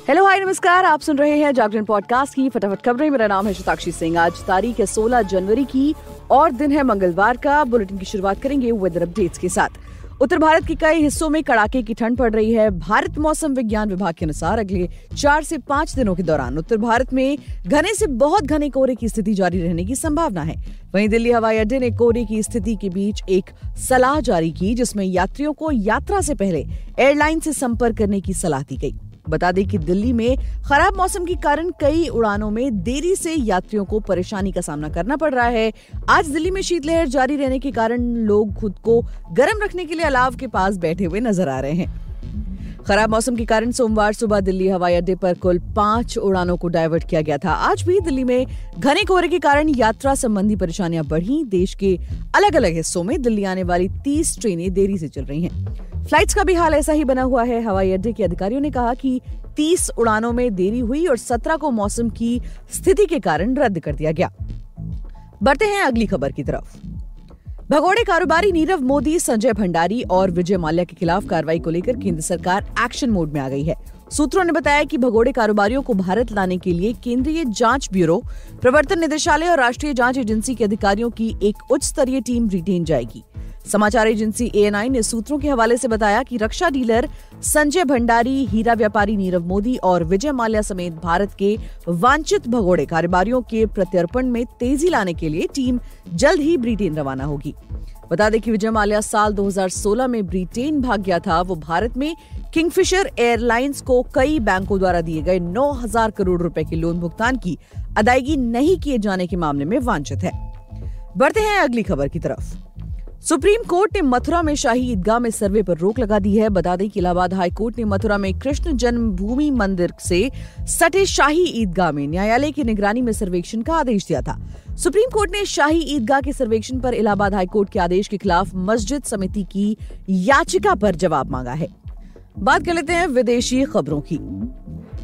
Hello hi नमस्कार, आप सुन रहे हैं जागरण पॉडकास्ट की फटाफट खबरें। मेरा नाम है शताक्षी सिंह। आज तारीख है 16 जनवरी की और दिन है मंगलवार का। बुलेटिन की शुरुआत करेंगे वेदर अपडेट्स के साथ। उत्तर भारत के कई हिस्सों में कड़ाके की ठंड पड़ रही है। भारत मौसम विज्ञान विभाग के अनुसार अगले 4 से 5 दिनों के दौरान उत्तर भारत में घने से बहुत घने कोहरे की स्थिति जारी रहने की संभावना है। वहीं दिल्ली हवाई अड्डे ने कोहरे की स्थिति के बीच एक सलाह जारी की, जिसमें यात्रियों को यात्रा से पहले एयरलाइन से संपर्क करने की सलाह दी गई। बता दें कि दिल्ली में खराब मौसम के कारण कई उड़ानों में देरी से यात्रियों को परेशानी का सामना करना पड़ रहा है। आज दिल्ली में शीतलहर जारी रहने के कारण लोग खुद को गर्म रखने के लिए अलाव के पास बैठे हुए नजर आ रहे हैं। खराब मौसम के कारण सोमवार सुबह दिल्ली हवाई अड्डे पर कुल 5 उड़ानों को डायवर्ट किया गया था। आज भी दिल्ली में घने कोहरे के कारण यात्रा संबंधी परेशानियां बढ़ी। देश के अलग अलग हिस्सों में दिल्ली आने वाली 30 ट्रेनें देरी से चल रही हैं। फ्लाइट्स का भी हाल ऐसा ही बना हुआ है। हवाई अड्डे के अधिकारियों ने कहा कि 30 उड़ानों में देरी हुई और 17 को मौसम की स्थिति के कारण रद्द कर दिया गया। बढ़ते हैं अगली खबर की तरफ। भगोड़े कारोबारी नीरव मोदी, संजय भंडारी और विजय माल्या के खिलाफ कार्रवाई को लेकर केंद्र सरकार एक्शन मोड में आ गई है। सूत्रों ने बताया कि भगोड़े कारोबारियों को भारत लाने के लिए केंद्रीय जांच ब्यूरो, प्रवर्तन निदेशालय और राष्ट्रीय जांच एजेंसी के अधिकारियों की एक उच्च स्तरीय टीम ब्रिटेन जाएगी। समाचार एजेंसी ANI ने सूत्रों के हवाले से बताया कि रक्षा डीलर संजय भंडारी, हीरा व्यापारी नीरव मोदी और विजय माल्या समेत भारत के वांछित भगोड़े कारोबारियों के प्रत्यर्पण में तेजी लाने के लिए टीम जल्द ही ब्रिटेन रवाना होगी। बता दें कि विजय माल्या साल 2016 में ब्रिटेन भाग गया था। वो भारत में किंगफिशर एयरलाइंस को कई बैंकों द्वारा दिए गए 9,000 करोड़ रुपए के लोन भुगतान की अदायगी नहीं किए जाने के मामले में वांछित है। बढ़ते हैं अगली खबर की तरफ। सुप्रीम कोर्ट ने मथुरा में शाही ईदगाह में सर्वे पर रोक लगा दी है। बता दें कि इलाहाबाद हाई कोर्ट ने मथुरा में कृष्ण जन्मभूमि मंदिर से सटे शाही ईदगाह में न्यायालय की निगरानी में सर्वेक्षण का आदेश दिया था। सुप्रीम कोर्ट ने शाही ईदगाह के सर्वेक्षण पर इलाहाबाद हाई कोर्ट के आदेश के खिलाफ मस्जिद समिति की याचिका पर जवाब मांगा है। बात कर लेते हैं विदेशी खबरों की।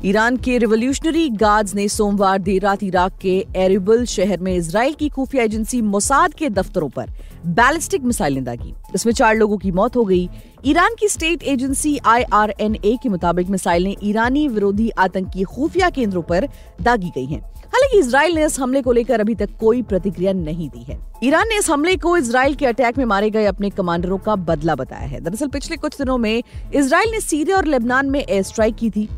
ईरान के रिवॉल्यूशनरी गार्ड्स ने सोमवार देर रात इराक के एरिबिल शहर में इजराइल की खुफिया एजेंसी मोसाद के दफ्तरों पर बैलिस्टिक मिसाइलें दागी। इसमें 4 लोगों की मौत हो गई। ईरान की स्टेट एजेंसी IRNA के मुताबिक मिसाइलें ईरानी विरोधी आतंकी खुफिया केंद्रों पर दागी गई हैं। हालांकि इजराइल ने इस हमले को लेकर अभी तक कोई प्रतिक्रिया नहीं दी है। ईरान ने इस हमले को इजराइल के अटैक में मारे गए अपने कमांडरों का बदला बताया है। दरअसल पिछले कुछ दिनों में इजराइल ने सीरिया और लेबनान में एयर स्ट्राइक की थी।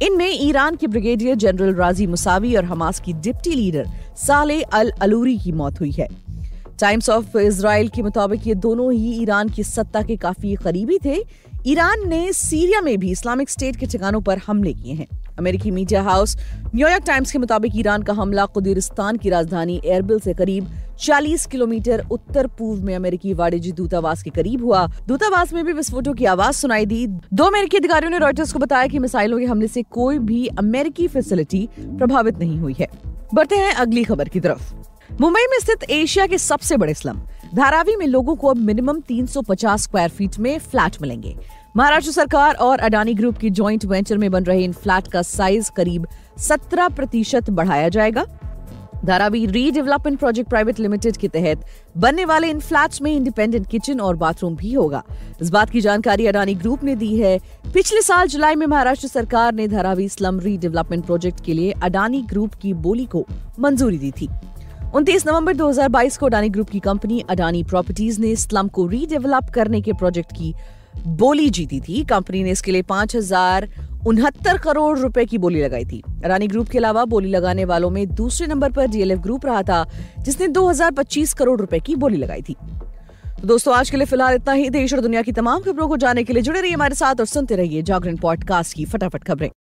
इनमें ईरान के ब्रिगेडियर जनरल राजी मुसावी और हमास की डिप्टी लीडर साले अल अलूरी की मौत हुई है। टाइम्स ऑफ इजराइल के मुताबिक ये दोनों ही ईरान की सत्ता के काफी करीबी थे। ईरान ने सीरिया में भी इस्लामिक स्टेट के ठिकानों पर हमले किए हैं। अमेरिकी मीडिया हाउस न्यूयॉर्क टाइम्स के मुताबिक ईरान का हमला कुर्दिस्तान की राजधानी एरबिल से करीब 40 किलोमीटर उत्तर पूर्व में अमेरिकी वाणिज्य दूतावास के करीब हुआ। दूतावास में भी विस्फोटों की आवाज सुनाई दी। 2 अमेरिकी अधिकारियों ने रॉयटर्स को बताया कि मिसाइलों के हमले से कोई भी अमेरिकी फैसिलिटी प्रभावित नहीं हुई है। बढ़ते हैं अगली खबर की तरफ। मुंबई में स्थित एशिया के सबसे बड़े स्लम धारावी में लोगों को अब मिनिमम 350 स्क्वायर फीट में फ्लैट मिलेंगे। महाराष्ट्र सरकार और अडानी ग्रुप की जॉइंट वेंचर में बन रहे इन फ्लैट का साइज करीब 17% बढ़ाया जाएगा। Dharavi redevelopment project private limited के तहत बनने वाले इन फ्लैट्स में इंडिपेंडेंट किचन और बाथरूम भी होगा। इस बात की जानकारी अडानी ग्रुप ने दी है। पिछले साल जुलाई में महाराष्ट्र सरकार ने धारावी स्लम रीडेवलपमेंट प्रोजेक्ट के लिए अडानी ग्रुप की बोली को मंजूरी दी थी। 29 नवंबर 2022 को अडानी ग्रुप की कंपनी अडानी प्रॉपर्टीज ने स्लम को रीडेवलप करने के प्रोजेक्ट की बोली जीती थी। कंपनी ने इसके लिए 5,069 करोड़ रुपए की बोली लगाई थी। अडानी ग्रुप के अलावा बोली लगाने वालों में दूसरे नंबर पर DLF ग्रुप रहा था, जिसने 2,025 करोड़ रुपए की बोली लगाई थी। तो दोस्तों, आज के लिए फिलहाल इतना ही। देश और दुनिया की तमाम खबरों को जानने के लिए जुड़े रहिए हमारे साथ और सुनते रहिए जागरण पॉडकास्ट की फटाफट खबरें।